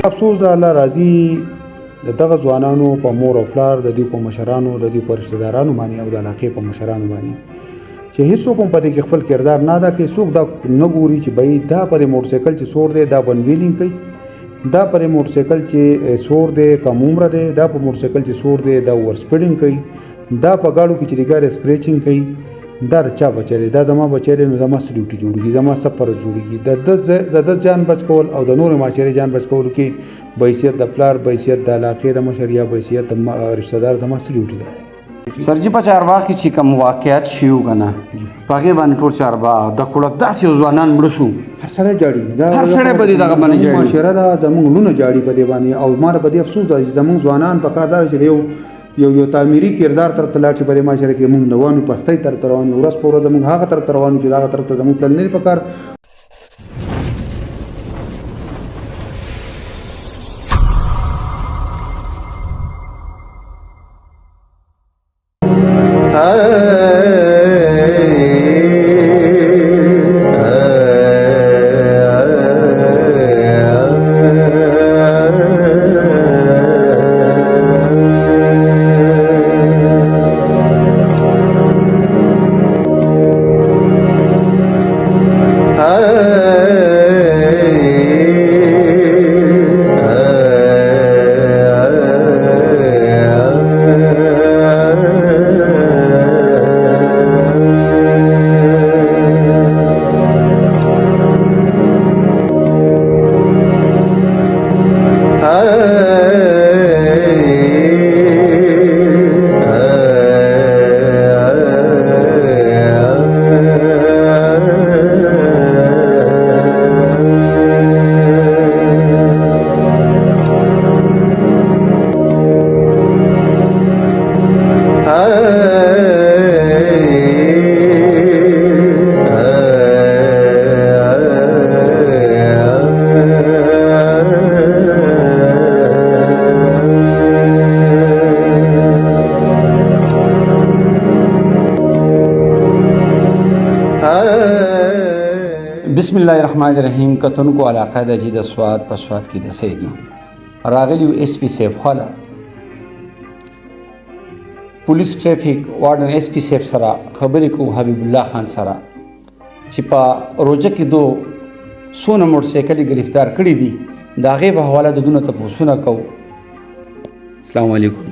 افسوس د الله راضي دغه ځوانانو په مور او پلار د دې په مشرانو د دې په رشتہ دارانو باندې او د علاقې په مشرانو باندې چې هیڅوک هم په دې کې خپل کردار نه ادا کوي. څوک دا نه ګوري چې بھئی دا پر موټرسایکل چې سور دی دا ون ویلینګ کوي، دا پر موټرسایکل چې سور دی کم عمره دی دا په موټرسایکل چې سور دی دا اوور سپیډینګ کوي، دا په گاډو کې چې ریګار سکریچینګ کوي. دا چا بچی دا زما بچی نو زما څه ډیوټي جوړیږي، زما څه فرض جوړیږي. د جان بچ کول او د نور معاشرې جان بچ کول کې بحیثیت د پلار، بحیثیت د علاقې د مشر یا بحیثیت د رشتہ دار زما څه ډیوټي ده. سر جی په چارباغ کې چې کوم واقعیت شیو کنه پاګې باندې ټول چارباغ د کړک داسې ځوانان مړ شو، هر سړی جاړي دا هر سړی په دې دغه باندې جاړي. معاشره دا زموږ لونه جاړي په دې باندې او مار په دې افسوس ده چې زموږ ځوانان په کار دار چې یو تعمیري کردار تر تلاړ چې په دې معاشره کې موږ نوانو پستۍ تر روانو ورځ په ورځ موږ هغه تر روانو چې هغه طرف ته زموږ تل نه پکار. بسم الله الرحمن الرحیم. کتونکو علاقه د جید سواد په سواد کې د سیدو راغلی ایس پی سیف خاله پولیس ټریفیک وارډن ایس پی سیف سره خبرې کو حبیب الله خان سره چې په روجه کې دو سونه موټرسایکل گرفتار کړي دي دا غي په حواله د دونه تاسو کو. السلام علیکم.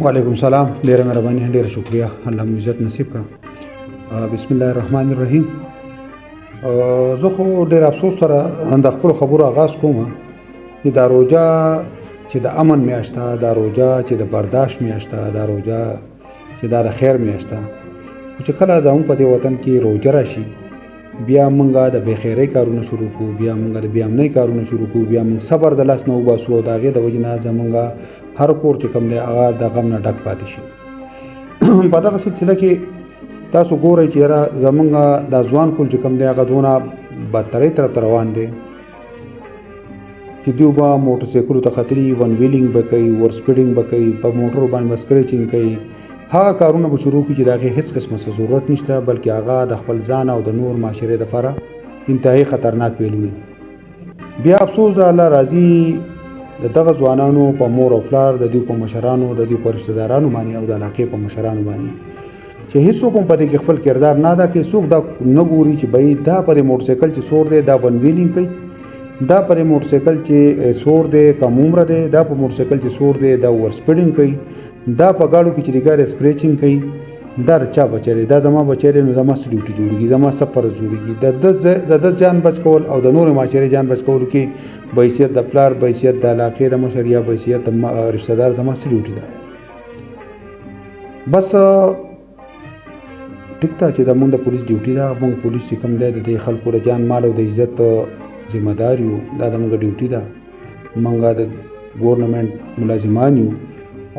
وعلیکم السلام. ډیره مهرباني، ډیره شکریا، الله مو عزت نصیب کا. بسم الله الرحمن الرحیم. زه خو ډېر افسوس سره د خپل خبرو آغاز کوم چې دا روژه چې د امن میاشت ده، دا روژه چې د برداشت میاشت ده، دا روژه چې دا د خیر میاشت ده. خو چې کله زموږ په دې وطن کې روژه راشي بیا موږ د بېخیرۍ کارونه شروع کوو، بیا موږ د بېامنۍ کارونه شروع کوو، بیا موږ صبر د لاس نه وباسو او د هغې د وجې نه زموږ هر کور چې کوم دی هغه د غم نه ډک پاتې شي. په دغه سلسله کې تاسو ګورئ چې یاره زمونږ دا ځوان کول چې کوم دی هغه دونه بدترۍ طرف ته روان دی چې دوی به موټرسایکلو ته ختلي، ون ویلینګ به کوي، ور سپیډینګ به کوي، په موټرو باندې به سکریچینګ کوي. هغه کارونه به شروع کړي چې د هغې هېڅ قسمه ضرورت نشته، بلکې هغه د خپل ځان او د نور معاشرې دپاره انتهایي خطرناک ویلونه. بیا افسوس د الله راضي د دغه ځوانانو په مور او پلار د دوی په مشرانو د دوی په رشتہ دارانو باندې او د علاقې په مشرانو باندې چې هیڅوک هم په دې کې خپل کردار نه ادا کوي. څوک دا نه ګوري چې بھئی دا پر موټرسایکل چې سور دی دا ون ویلینګ کوي، دا پر موټرسایکل چې سور دی کم عمره دی دا په موټرسایکل چې سور دی دا اوور سپیډینګ کوي، دا په گاډو کې چې ریګار سکریچینګ کوي. دا چا بچی دا زما بچی نو زما څه ډیوټي جوړیږي، زما څه فرض جوړیږي. د جان بچ کول او د نور معاشرې جان بچ کول کې بحیثیت د پلار، بحیثیت د علاقې د مشر یا بحیثیت د رشتہ دار زما څه ډیوټي ده. بس ټیک ته چې د مونږ د پولیس ډیوټي ده، مونږ پولیس چې کوم دی د خلکو د جان مال او د عزت ذمہ دار یو، دا د مونږ ډیوټي ده. مونږ د ګورنمنټ ملازمان یو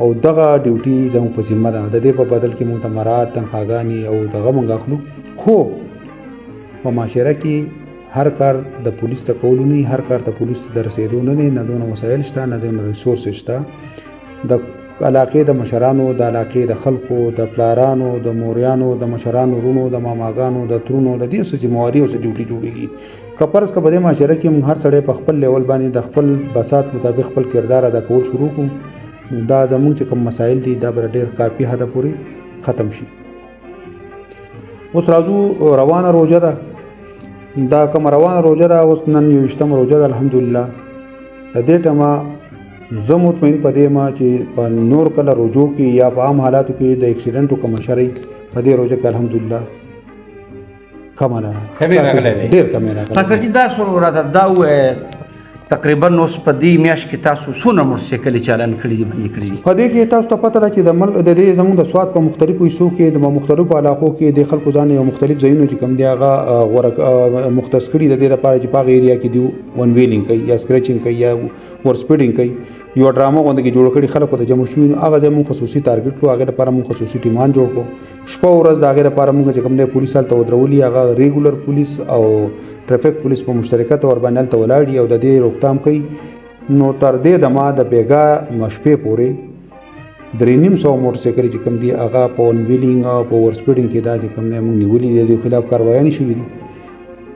او دغه ډیوټي زموږ په ذمه ده. د دې په بدل کې مونږ ته مراد تنخواګانې او دغه مونږ اخلو. خو په معاشره کې هر کار د پولیس ته کولو نه، هر کار ته پولیس ته د رسېدو نه دی، نه دونه وسایل شته، نه دونه ریسورس شته. د علاقې د مشرانو، د علاقې د خلکو، د پلارانو، د موریانو، د مشرانو رونو، د ماماګانو، د ترونو د دې څه ذمهواري او څه ډیوټي جوړېږي. که فرض که په دې معاشره کې موږ هر سړی په خپل لیول باندې د خپل بساط مطابق خپل کردار ادا کول شروع کړو، دا زموږ چې کوم مسایل دي دا به ډېر کافي حده پورې ختم شي. اوس راځو روانه روژه ده. دا کوم روانه روژه ده اوس نن 21 روژه ده الحمدلله. د دې ټیمه زه مطمئن په دې ما چې په نور کله روژو کې یا په عام حالاتو کې د اکسیډنټو کومه شرۍ په دې روژه کې الحمدلله کمه ده، ډېر کمې راغلی. خاصه چې دا سور راته دا ووایه تقریبا اوس په دې میاشت کې تاسو څونه موټرسایکلې چالان کړي دي، بندي کړي دي؟ په دې کې تاسو ته پته ده چې د ملک د دې زموږ د سواد په مختلفو حصو کې د مختلفو علاقو کې د خلکو ځان یو مختلف ځایونه چې کوم دی هغه غوره مختص کړي د دې لپاره چې په هغه ایریا کې دی ون ویلینګ کوي یا سکریچینګ کوي یا ور سپیډینګ کوي. یو ډرامه غونډه کې جوړ کړي خلکو ته جمع شوي، هغه زموږ خصوصي ټارګټ کړو، هغه لپاره موږ خصوصي ټیمان جوړ کړو. شپه ورځ د هغې لپاره موږ چې کوم دی پولیس هلته ودرولي، هغه ریګولر پولیس او ټرافیک پولیس په مشترکه طور باندې هلته ولاړ دي او د دې روکتام کوي. نو تر دې دمه د بیګا مشپې پورې 350 موټرسایکلې چې کوم دي هغه په ون ویلینګ او په ور سپیډینګ کې دا چې کوم دی موږ نیولي دي، د دې خلاف کاروایانې شوي دي.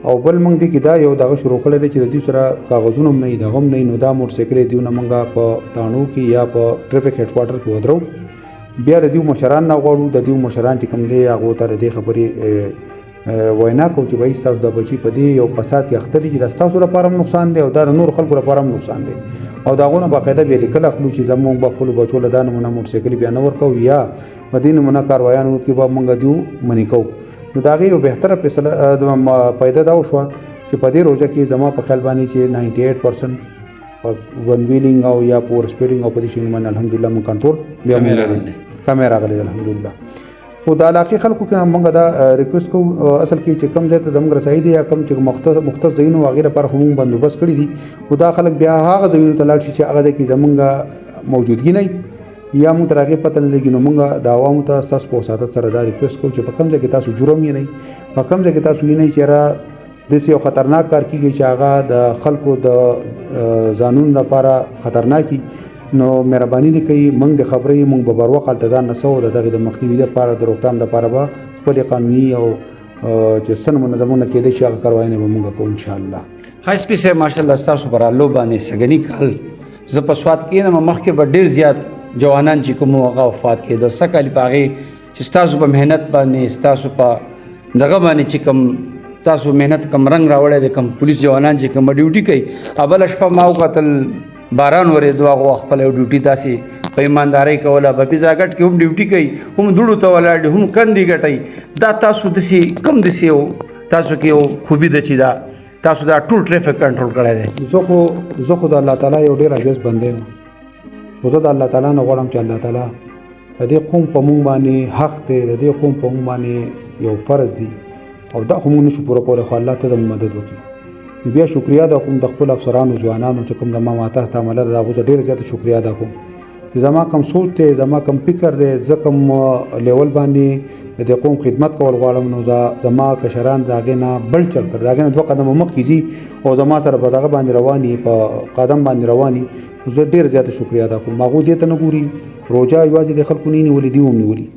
او بل موږ دې کې دا یو دغه شروع کړی دی چې د دې سره کاغذونه هم نه وي، دغه هم نه وي. نو دا موټرسایکلې دیونه موږ په تاڼو کې یا په ټرافیک هیډ کوارټر کې ودرو، بیا د دې مشران نه غواړو، د دې مشران چې کوم دی هغو ته د دې خبرې وینا کوو چې بھائی ستاسو د بچي په دې یو فساد کې اخته دي چې دا ستاسو لپاره هم نقصان دی او دا د نورو خلکو لپاره هم نقصان دی. او د هغو نه باقاعده بیا لیکل اخلو چې زموږ به خپلو بچو له دا نمونه موټرسایکلې بیا نه ورکوو یا په دې نمونه کاروایانو کې به موږ دیو منې کوو. نو د هغې یو بهتره فیصله پیدا دا وشوه چې په دې روژه کې زما په خیال باندې چې 98% ون ویلینګ او یا په ور سپیډینګ او په دې شیانو باندې الحمدلله موږ کنټرول بیا موږ لرو، کمې راغلی الحمدلله. خو د علاقې خلکو کې موږ دا ریکویسټ کوو اصل کې چې کوم ځای ته زموږ رسایي دی یا کوم چې مختص ځایونه هغې لپاره خو موږ بندوبست کړي دي، خو دا خلک بیا هغه ځایونو ته لاړ شي چې هغه ځای کې زموږ موجودګي نه یا موږ تر هغې پته نه لګي. نو موږ د عوامو ته ستاسو په وساطت سره دا ریکویسټ کوو چې په کوم ځای کې تاسو جرم یې نه وي، په کوم ځای کې تاسو یې نه وي چې یاره داسې یو خطرناک کار کېږي چې هغه د خلکو د ځانونو لپاره خطرناک وي. نو مهرباني دې کوي موږ د خبرې موږ به بر وخت هلته ځان نسو د دغې د مخنیوي لپاره د روکتام لپاره به خپلې قانوني او چې څه منظمونه کېدای شي هغه کاروایانې به موږ کوو انشاءالله. ښه اس پي صاحب ماشاءالله ستاسو په رالو باندې سږني کال زه په سوات کې یم مخکې به ډېر زیات جوانان چې کوم هغه وفات کېده، څه کال په هغې چې ستاسو په محنت باندې ستاسو په دغه باندې چې کوم تاسو محنت کم رنګ راوړی دی، کوم پولیس جوانان چې کومه ډیوټي کوي. بله شپه ما وکتل باران ورېدو، هغو خپله یو ډیوټي داسې په ایماندارۍ کوله، په پیزاګټ کې هم ډیوټي کوي، هم دوړو ته ولاړ دي، هم کندې ګټئ. دا تاسو داسې کم داسې یو تاسو کې یو خوبي ده چې دا تاسو دا ټول ټریفک کنټرول کړی دی؟ زه خو د الله تعالی یو ډېر عاجز بنده یم، خو زه د الله تعالی نه غواړم چې الله تعالی د دې قوم په موږ باندې حق دی، د دې قوم په موږ باندې یو فرض دی او دا خو موږ نشو پوره کولی، خو الله ته زموږ مدد وکړي. نو بیا شکریا ادا کوم د خپل افسرانو ځوانانو چې کوم زما ما تحت عمله ده، د هغو زه ډېره زیاته شکریا ادا کوم چې زما کوم سوچ دی، زما کوم فکر دی، زه کوم لیول باندې د دې قوم خدمت کول غواړم. نو دا زما کشران د هغې نه بل چل کړ، د هغې نه 2 قدمه مخکې ځي او زما سره په دغه باندې رواني، په قدم باندې رواني. زه ډېر زیاته شکریا ادا کوم. هغوی دې ته نه ګوري، روژه یوازې د خلکو نه نیولي، دي هم نیولي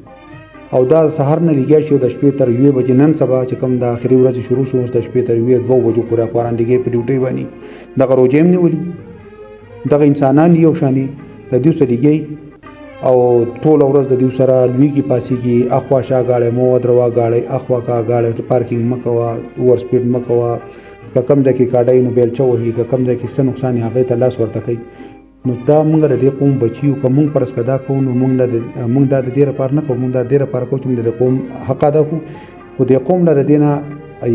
او دا سهار نه لګیا شي د شپې تر 1 بجې نن سبا چې کوم د آخري ورځې شروع شو اوس د شپې تر 1-2 بجو پورې اخواران لګي په ډیوټۍ باندې دغه روژې هم نیولي. دغه انسانان یو شانې د دوی سره لګي او ټوله ورځ د دوی سره لویږي پاسېږي، اخوا شا ګاړی مو ودروه، ګاړی اخوا کا، ګاړی پارکینګ مه کوه، اوور سپیډ مه کوه، که کوم ځای کې کاډی نو بیلچه وهي، که کوم ځای کې څه نقصان یې هغې ته لاس ورته کوي. نو دا موږ د دې قوم بچي یو، که موږ فرض که دا کوو نو موږ دا د دې لپاره نه کوو، موږ دا د دې لپاره کوو چې موږ د قوم حق ادا کړو. خو دې قوم له د دې نه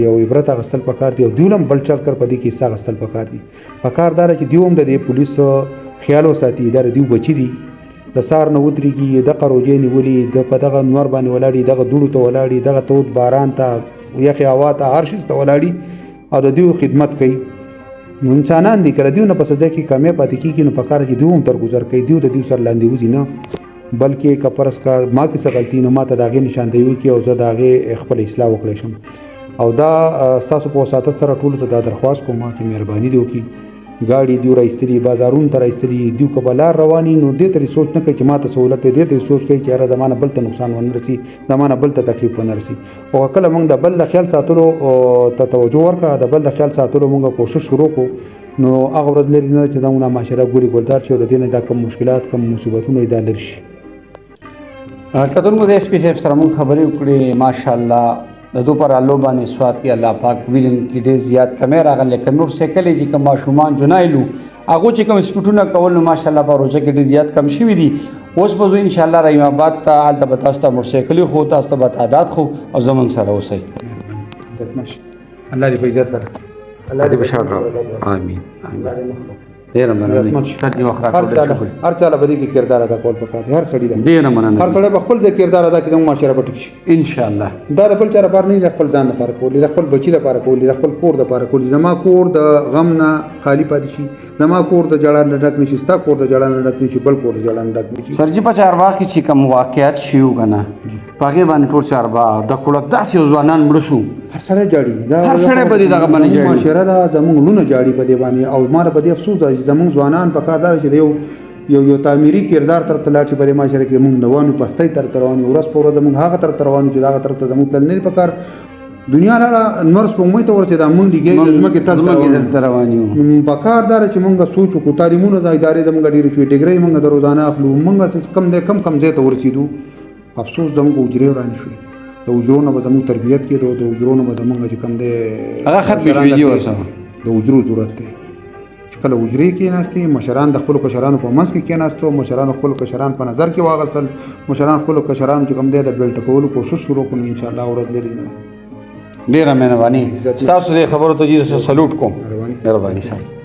یو عبرت اخیستل پکار دي او دوی هم بل چل کر په دې کې حصه اخیستل پکار دي. پکار دا ده چې دوی هم د دې پولیس خیال وساتي، دا د دوی بچي دي، د سهار نه ودرېږي، دغه روژې نیولي، د په دغه نور باندې ولاړي، دغه دوړو ته ولاړي، دغه تود باران ته، یخې هوا ته، هر شي ته ولاړي او د دوی خدمت کوي. نو انسانان دي، کله دوی نه په ځای کې کامیاب پاتې کېږي نو پکار چې دوی هم درګذر کوي، دوی د دوی سره لاندې وځي نه، بلکې که فرض کا ما کې څه غلطي نو ما ته د هغې نشاندهي وکړي او زه د هغې خپله اصلاح وکړی شم. او دا ستاسو په وساطت سره ټولو ته دا درخواست کوم چې مهرباني دې وکړي، گاڑي دیو راایستلي بازارونو ته راایستلي دیو که به لار رواني نو دې ته سوچ نه کوي چې ما ته سهولت دی دې ته سوچ کوي چې یاره زما نه بل ته نقصان ونه رسي زما نه بل ته تکلیف ونه رسي او کله موږ د بل د خیال ساتلو ته توجه ورکړه د بل د خیال ساتلو موږ کوشش شروع کړو نو هغه ورځ لري نه چې زموږ معاشره ګوري ګلدار شي او د دې نه دا کم مشکلات کم مصیبتونه یې دا لرې شي. کتونکو د ایس پی صاحب سره مونږ خبرې وکړې ماشاءالله د دو پر الله باندې سواد کې الله پاک ویلن کې ډېر زیات کمې راغلې که نور سایکل چې کوم ماشومان جنایلو هغو چې کوم سپیټونه کول نو ماشاءالله په روژه کې ډېر زیات کم شوي دي. اوس به زه انشاءالله رحیم آباد ته هلته به تاسو ته موټرسایکلې خو تاسو ته به تعداد خو او زموږ سره اوسئ. الله دې په عزت لره الله دې بشار راو آمین ډېره مننه سر دې وخت راکړو هر چا له بدی کې کردار ادا کول پکار دی هر سړي ډېره مننه هر سړی په خپل ځای کردار ادا کړي د معاشره به ټیک شي انشاءالله. دا د بل چا لپاره نه خپل ځان لپاره کولی خپل بچی لپاره کولی خپل کور لپاره کولی زما کور د غم نه خالی پاتې شي زما کور د جړا نه ډک نشي ستا کور د جړا نه ډک نشي بل کور د جړا نه ډک نشي. سرجي په چارباغ کې چې کوم واقعیت شیو کنه په هغې باندې ټول چارباغ د کوړک داسې ځوانان مړه شو هر سړی جاړي هر سړی په دې دغه باندې جاړي معاشره دا زموږ لونه جاړي په دې باندې او ما په دې افسوس ده چې زموږ ځوانان په کار دار چې یو تعمیري کردار طرف ته لاړ شي په دې معاشره کې موږ نوانو پستۍ طرف ته روان یو ورځ په ورځ موږ هغه طرف ته روان چې هغه طرف ته زموږ تل نه په کار دنیا لاړه نور سپوږمۍ ته ورسېدا موږ لګي زموږ کې ته روان یو په کار دار چې موږ سوچ وکړو تعلیمونو د ادارې زموږ ډېرې شوې ډیګرۍ موږ د روزانه اخلو موږ کم ځای ته ورسېدو افسوس زموږ اجرې ورانې شوې د اجرو نه به زموږ تربیت کېدو د اجرو نه به زموږ چې کم دی هغه ختمې شوې دي ورسره د اجرو ضرورت دی چې کله اجرې کېناستې مشران د خپلو کشرانو په منځ کې کېناستو مشرانو خپلو کشران په نظر کې واغسل مشران خپلو کشرانو چې کم دی د بیلټ کولو کوشش شروع کړو انشاءالله ورځ لري نه ډېره مهرباني ستاسو دې خبرو ته جی سلوټ کوم مهرباني صاحب.